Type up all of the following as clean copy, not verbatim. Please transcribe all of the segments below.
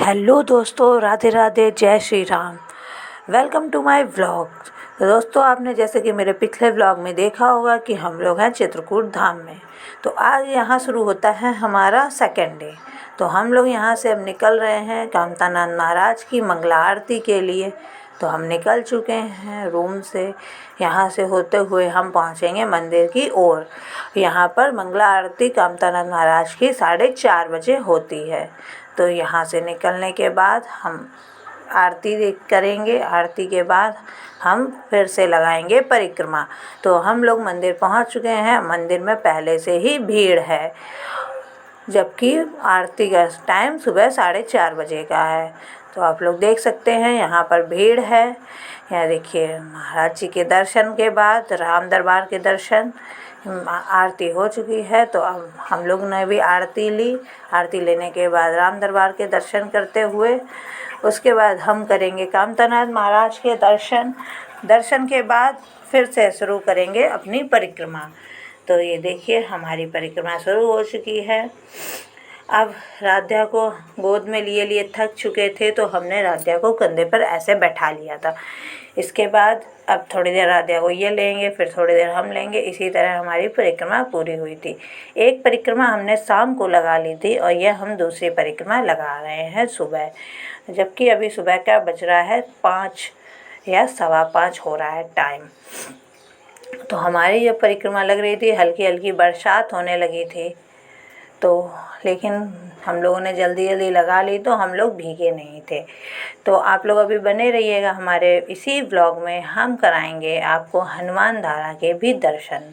Hello दोस्तों, राधे राधे, जय Shri Ram. Welcome to my vlog. तो दोस्तों, आपने जैसे कि मेरे पिछले व्लॉग में देखा होगा कि हम लोग हैं चित्रकूट धाम में। तो आज यहाँ शुरू होता है हमारा सेकेंड डे। तो हम लोग यहाँ से अब निकल रहे हैं कामतानंद महाराज की मंगला आरती के लिए। तो हम निकल चुके हैं रूम से। यहाँ से होते हुए हम पहुँचेंगे मंदिर की ओर। यहाँ पर मंगला आरती कामतानंद महाराज की 4:30 बजे होती है। तो यहाँ से निकलने के बाद हम आरती करेंगे। आरती के बाद हम फिर से लगाएंगे परिक्रमा। तो हम लोग मंदिर पहुँच चुके हैं। मंदिर में पहले से ही भीड़ है, जबकि आरती का टाइम सुबह 4:30 बजे का है। तो आप लोग देख सकते हैं यहाँ पर भीड़ है। यहाँ देखिए, महाराज जी के दर्शन के बाद राम दरबार के दर्शन, आरती हो चुकी है। तो अब हम लोग ने भी आरती ली। आरती लेने के बाद राम दरबार के दर्शन करते हुए उसके बाद हम करेंगे कामतानंद महाराज के दर्शन। दर्शन के बाद फिर से शुरू करेंगे अपनी परिक्रमा। तो ये देखिए, हमारी परिक्रमा शुरू हो चुकी है। अब राध्या को गोद में लिए लिए थक चुके थे, तो हमने राध्या को कंधे पर ऐसे बैठा लिया था। इसके बाद अब थोड़ी देर राध्या को ये लेंगे, फिर थोड़ी देर हम लेंगे। इसी तरह हमारी परिक्रमा पूरी हुई थी। एक परिक्रमा हमने शाम को लगा ली थी और यह हम दूसरी परिक्रमा लगा रहे हैं सुबह, जबकि अभी सुबह का बज रहा है 5 या 5:15 हो रहा है टाइम। तो हमारी जब परिक्रमा लग रही थी, हल्की हल्की बरसात होने लगी थी। तो लेकिन हम लोगों ने जल्दी जल्दी लगा ली, तो हम लोग भीगे नहीं थे। तो आप लोग अभी बने रहिएगा हमारे इसी व्लॉग में। हम कराएंगे आपको हनुमान धारा के भी दर्शन।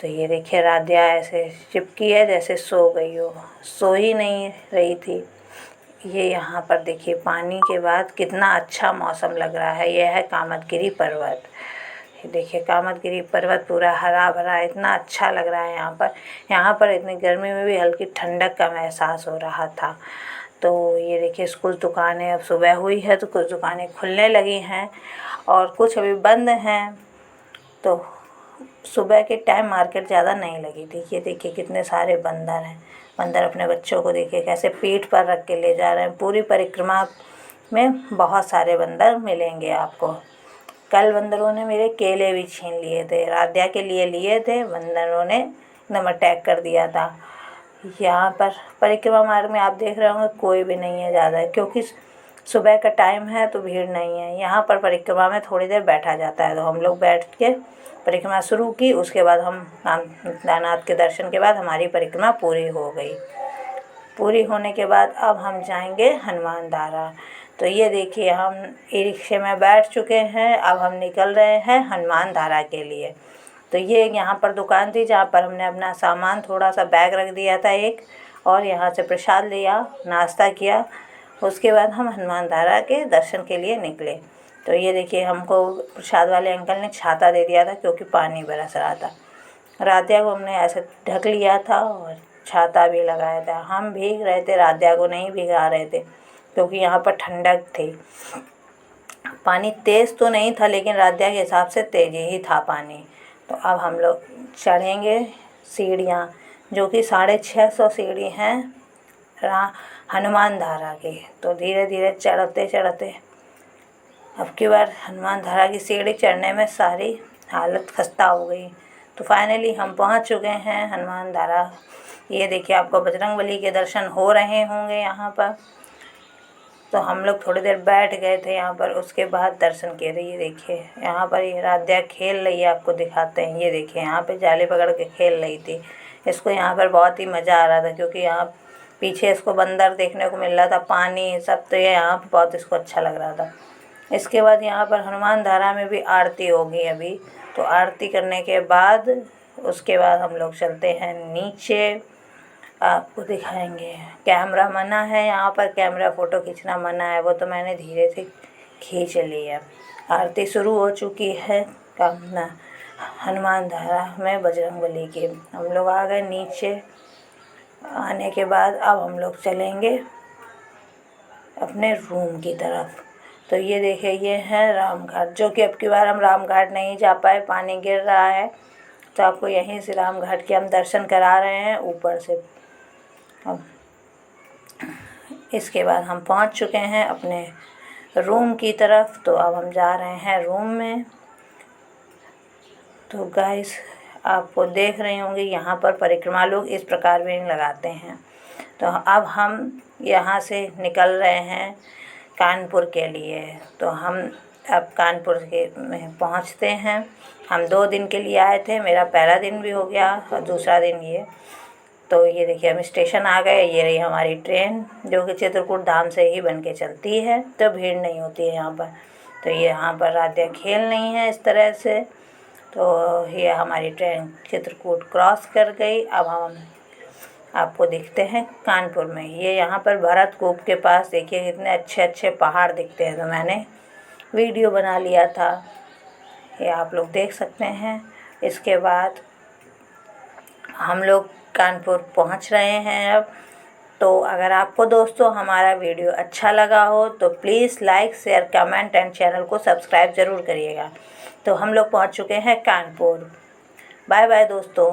तो ये देखिए, राध्या ऐसे चिपकी है जैसे सो गई हो, सो ही नहीं रही थी। ये यहाँ पर देखिए, पानी के बाद कितना अच्छा मौसम लग रहा है। यह है कामदगिरी पर्वत। देखिए, कामदगिरी पर्वत पूरा हरा भरा, इतना अच्छा लग रहा है यहाँ पर इतनी गर्मी में भी हल्की ठंडक का एहसास हो रहा था। तो ये देखिए, कुछ दुकानें, अब सुबह हुई है तो कुछ दुकानें खुलने लगी हैं और कुछ अभी बंद हैं। तो सुबह के टाइम मार्केट ज़्यादा नहीं लगी थी। ये देखिए, कितने सारे बंदर हैं। बंदर अपने बच्चों को देखिए कैसे पीठ पर रख के ले जा रहे हैं। पूरी परिक्रमा में बहुत सारे बंदर मिलेंगे आपको। कल बंदरों ने मेरे केले भी छीन लिए थे, राध्या के लिए थे। बंदरों ने एकदम अटैक कर दिया था। यहाँ पर परिक्रमा मार्ग में आप देख रहे होंगे कोई भी नहीं है ज़्यादा, क्योंकि सुबह का टाइम है तो भीड़ नहीं है। यहाँ पर परिक्रमा में थोड़ी देर बैठा जाता है। तो हम लोग बैठ के परिक्रमा शुरू की। उसके बाद हम कामनाथ के दर्शन के बाद हमारी परिक्रमा पूरी हो गई। पूरी होने के बाद अब हम जाएंगे हनुमान धारा। तो ये देखिए, हम ई रिक्शे में बैठ चुके हैं। अब हम निकल रहे हैं हनुमान धारा के लिए। तो ये यहाँ पर दुकान थी जहाँ पर हमने अपना सामान, थोड़ा सा बैग रख दिया था एक, और यहाँ से प्रसाद लिया, नाश्ता किया। उसके बाद हम हनुमान धारा के दर्शन के लिए निकले। तो ये देखिए, हमको प्रसाद वाले अंकल ने छाता दे दिया था क्योंकि पानी बरस रहा था। राध्या को हमने ऐसे ढक लिया था और छाता भी लगाया था। हम भीग रहे थे, राध्या को नहीं भिगा रहे थे क्योंकि यहाँ पर ठंडक थी। पानी तेज़ तो नहीं था, लेकिन राध्या के हिसाब से तेज़ ही था पानी। तो अब हम लोग चढ़ेंगे सीढ़ियाँ, जो कि 650 सीढ़ी हैं हनुमान धारा की। तो धीरे धीरे चढ़ते चढ़ते अब की बार हनुमान धारा की सीढ़ी चढ़ने में सारी हालत खस्ता हो गई। तो फाइनली हम पहुंच चुके हैं हनुमान धारा। ये देखिए, आपको बजरंगबली के दर्शन हो रहे होंगे यहाँ पर। तो हम लोग थोड़ी देर बैठ गए थे यहाँ पर, उसके बाद दर्शन किए थे। ये देखिए, यहाँ पर ये राध्या खेल रही है, आपको दिखाते हैं। ये देखिए, यहाँ पे जाले पकड़ के खेल रही थी। इसको यहाँ पर बहुत ही मज़ा आ रहा था क्योंकि यहाँ पीछे इसको बंदर देखने को मिल रहा था, पानी सब। तो ये यहाँ पर बहुत इसको अच्छा लग रहा था। इसके बाद यहाँ पर हनुमान धारा में भी आरती होगी अभी। तो आरती करने के बाद उसके बाद हम लोग चलते हैं नीचे। आपको दिखाएंगे। कैमरा मना है यहाँ पर, कैमरा फ़ोटो खींचना मना है, वो तो मैंने धीरे से खींच ली है। आरती शुरू हो चुकी है हनुमान धारा में बजरंगबली की। हम लोग आ गए नीचे। आने के बाद अब हम लोग चलेंगे अपने रूम की तरफ। तो ये देखिए, ये है रामघाट, जो कि अब की बार हम रामघाट नहीं जा पाए, पानी गिर रहा है। तो आपको यहीं से रामघाट के हम दर्शन करा रहे हैं ऊपर से। अब इसके बाद हम पहुंच चुके हैं अपने रूम की तरफ। तो अब हम जा रहे हैं रूम में। तो गाइस, आपको देख रहे होंगे यहाँ पर परिक्रमा लोग इस प्रकार भी लगाते हैं। तो अब हम यहाँ से निकल रहे हैं कानपुर के लिए। तो हम अब कानपुर के में पहुँचते हैं। हम 2 दिन के लिए आए थे, मेरा पहला दिन भी हो गया और दूसरा दिन ये। तो ये देखिए हम स्टेशन आ गए। ये रही हमारी ट्रेन जो कि चित्रकूट धाम से ही बन के चलती है, तो भीड़ नहीं होती है यहाँ पर। तो ये यहाँ पर राधिया खेल नहीं है इस तरह से। तो ये हमारी ट्रेन चित्रकूट क्रॉस कर गई। अब हम आपको दिखते हैं कानपुर में। ये यहाँ पर भरत कूप के पास देखिए कितने अच्छे अच्छे पहाड़ दिखते हैं। तो मैंने वीडियो बना लिया था, ये आप लोग देख सकते हैं। इसके बाद हम लोग कानपुर पहुँच रहे हैं अब। तो अगर आपको दोस्तों हमारा वीडियो अच्छा लगा हो तो please like, share, comment and channel को सब्सक्राइब ज़रूर करिएगा। तो हम लोग पहुँच चुके हैं कानपुर। बाय बाय दोस्तों।